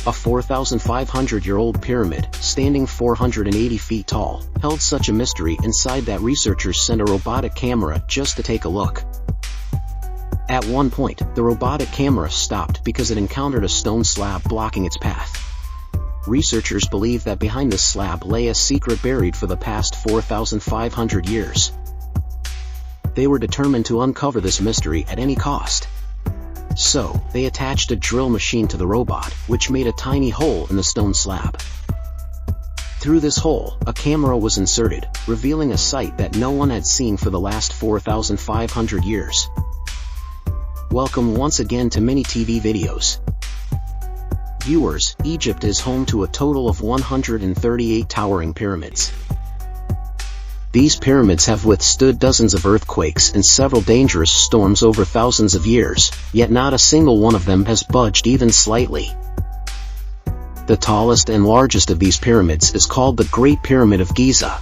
A 4,500-year-old pyramid, standing 480 feet tall, held such a mystery inside that researchers sent a robotic camera just to take a look. At one point, the robotic camera stopped because it encountered a stone slab blocking its path. Researchers believe that behind this slab lay a secret buried for the past 4,500 years. They were determined to uncover this mystery at any cost. So, they attached a drill machine to the robot, which made a tiny hole in the stone slab. Through this hole, a camera was inserted, revealing a sight that no one had seen for the last 4,500 years. Welcome once again to Mini TV Videos. Viewers, Egypt is home to a total of 138 towering pyramids. These pyramids have withstood dozens of earthquakes and several dangerous storms over thousands of years, yet not a single one of them has budged even slightly. The tallest and largest of these pyramids is called the Great Pyramid of Giza.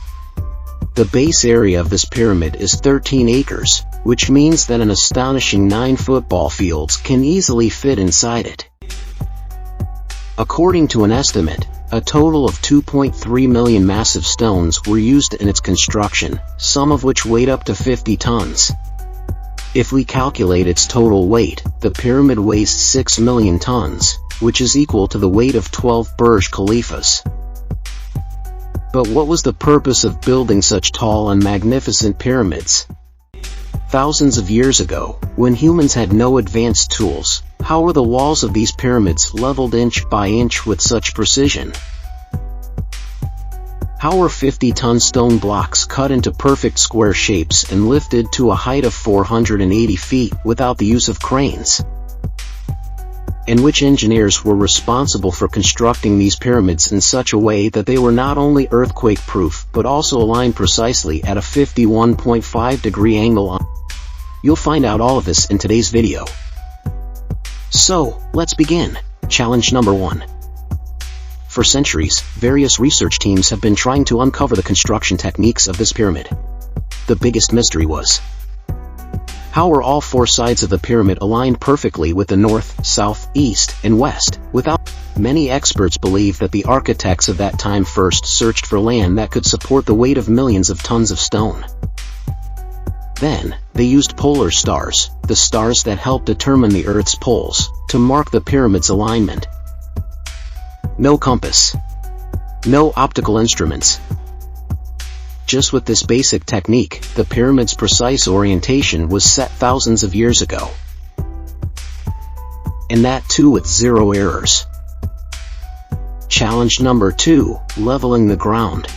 The base area of this pyramid is 13 acres, which means that an astonishing 9 football fields can easily fit inside it. According to an estimate, a total of 2.3 million massive stones were used in its construction, some of which weighed up to 50 tons. If we calculate its total weight, the pyramid weighs 6 million tons, which is equal to the weight of 12 Burj Khalifas. But what was the purpose of building such tall and magnificent pyramids? Thousands of years ago, when humans had no advanced tools, how were the walls of these pyramids leveled inch by inch with such precision? How were 50-ton stone blocks cut into perfect square shapes and lifted to a height of 480 feet without the use of cranes? And which engineers were responsible for constructing these pyramids in such a way that they were not only earthquake-proof but also aligned precisely at a 51.5-degree angle? You'll find out all of this in today's video. So, let's begin. Challenge number 1. For centuries, various research teams have been trying to uncover the construction techniques of this pyramid. The biggest mystery was, how were all 4 sides of the pyramid aligned perfectly with the north, south, east, and west, without? Many experts believe that the architects of that time first searched for land that could support the weight of millions of tons of stone. Then, they used polar stars, the stars that help determine the Earth's poles, to mark the pyramid's alignment. No compass. No optical instruments. Just with this basic technique, the pyramid's precise orientation was set thousands of years ago. And that too with 0 errors. Challenge number 2, leveling the ground.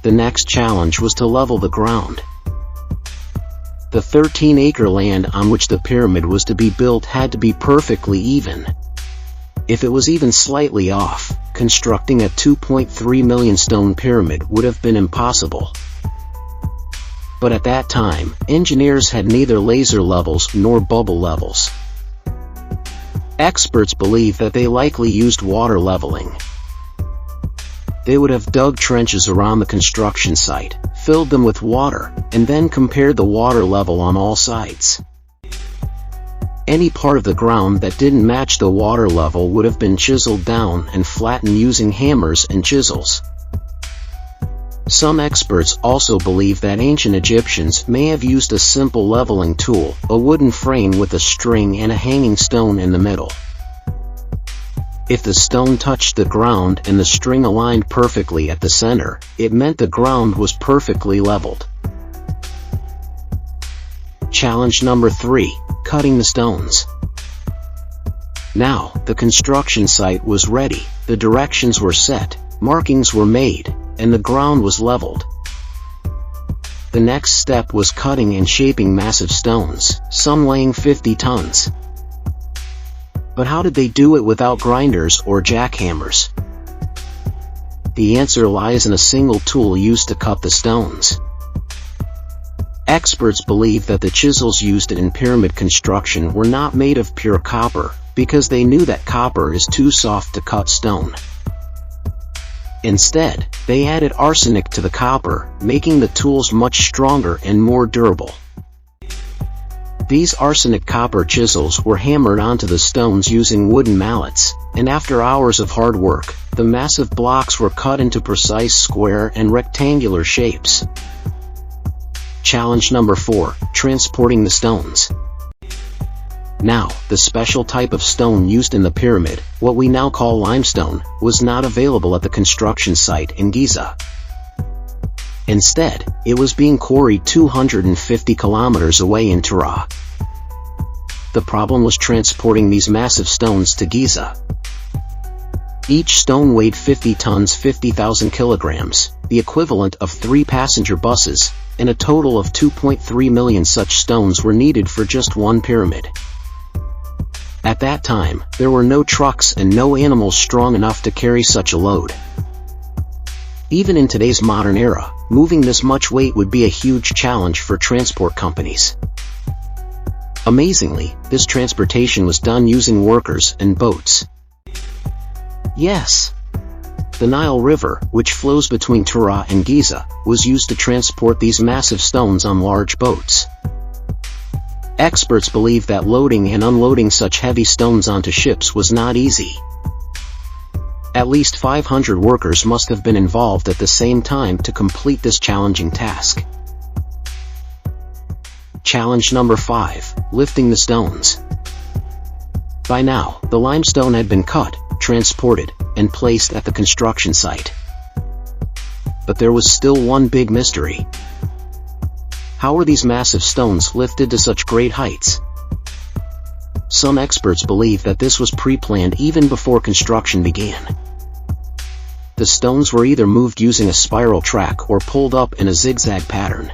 The next challenge was to level the ground. The 13-acre land on which the pyramid was to be built had to be perfectly even. If it was even slightly off, constructing a 2.3 million stone pyramid would have been impossible. But at that time, engineers had neither laser levels nor bubble levels. Experts believe that they likely used water leveling. They would have dug trenches around the construction site, filled them with water, and then compared the water level on all sides. Any part of the ground that didn't match the water level would have been chiseled down and flattened using hammers and chisels. Some experts also believe that ancient Egyptians may have used a simple leveling tool, a wooden frame with a string and a hanging stone in the middle. If the stone touched the ground and the string aligned perfectly at the center, it meant the ground was perfectly leveled. Challenge number 3, cutting the stones. Now, the construction site was ready, the directions were set, markings were made, and the ground was leveled. The next step was cutting and shaping massive stones, some weighing 50 tons. But how did they do it without grinders or jackhammers? The answer lies in a single tool used to cut the stones. Experts believe that the chisels used in pyramid construction were not made of pure copper, because they knew that copper is too soft to cut stone. Instead, they added arsenic to the copper, making the tools much stronger and more durable. These arsenic copper chisels were hammered onto the stones using wooden mallets, and after hours of hard work, the massive blocks were cut into precise square and rectangular shapes. Challenge number 4, transporting the stones. Now, the special type of stone used in the pyramid, what we now call limestone, was not available at the construction site in Giza. Instead, it was being quarried 250 kilometers away in Tura. The problem was transporting these massive stones to Giza. Each stone weighed 50 tons, 50,000 kilograms, the equivalent of 3 passenger buses, and a total of 2.3 million such stones were needed for just one pyramid. At that time, there were no trucks and no animals strong enough to carry such a load. Even in today's modern era, moving this much weight would be a huge challenge for transport companies. Amazingly, this transportation was done using workers and boats. Yes! The Nile River, which flows between Tura and Giza, was used to transport these massive stones on large boats. Experts believe that loading and unloading such heavy stones onto ships was not easy. At least 500 workers must have been involved at the same time to complete this challenging task. Challenge number 5, lifting the stones. By now, the limestone had been cut, transported, and placed at the construction site. But there was still one big mystery. How were these massive stones lifted to such great heights? Some experts believe that this was pre-planned even before construction began. The stones were either moved using a spiral track or pulled up in a zigzag pattern.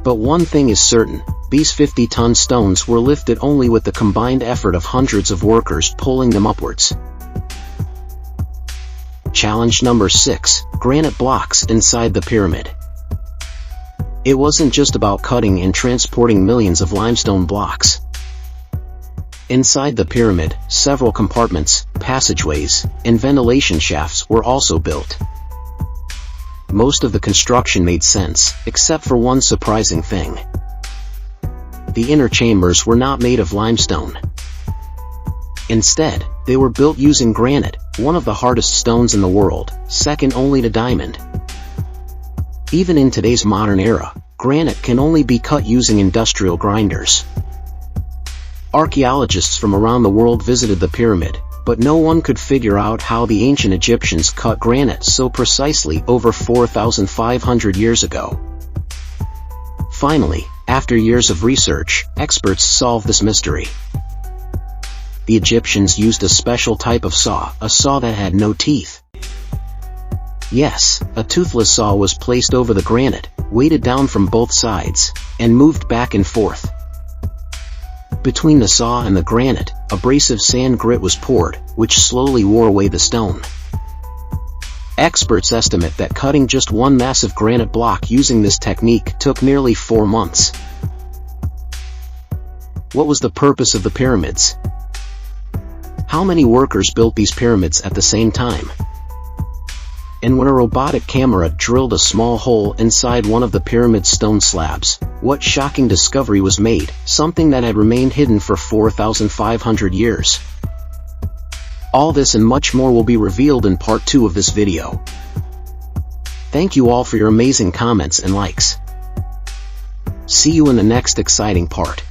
But one thing is certain, these 50-ton stones were lifted only with the combined effort of hundreds of workers pulling them upwards. Challenge number 6, granite blocks inside the pyramid. It wasn't just about cutting and transporting millions of limestone blocks. Inside the pyramid, several compartments, passageways, and ventilation shafts were also built. Most of the construction made sense, except for one surprising thing. The inner chambers were not made of limestone. Instead, they were built using granite, one of the hardest stones in the world, second only to diamond. Even in today's modern era, granite can only be cut using industrial grinders. Archaeologists from around the world visited the pyramid, but no one could figure out how the ancient Egyptians cut granite so precisely over 4,500 years ago. Finally, after years of research, experts solved this mystery. The Egyptians used a special type of saw, a saw that had no teeth. Yes, a toothless saw was placed over the granite, weighted down from both sides, and moved back and forth. Between the saw and the granite, abrasive sand grit was poured, which slowly wore away the stone. Experts estimate that cutting just one massive granite block using this technique took nearly 4 months. What was the purpose of the pyramids? How many workers built these pyramids at the same time? And when a robotic camera drilled a small hole inside one of the pyramid's stone slabs, what shocking discovery was made, something that had remained hidden for 4,500 years? All this and much more will be revealed in part 2 of this video. Thank you all for your amazing comments and likes. See you in the next exciting part.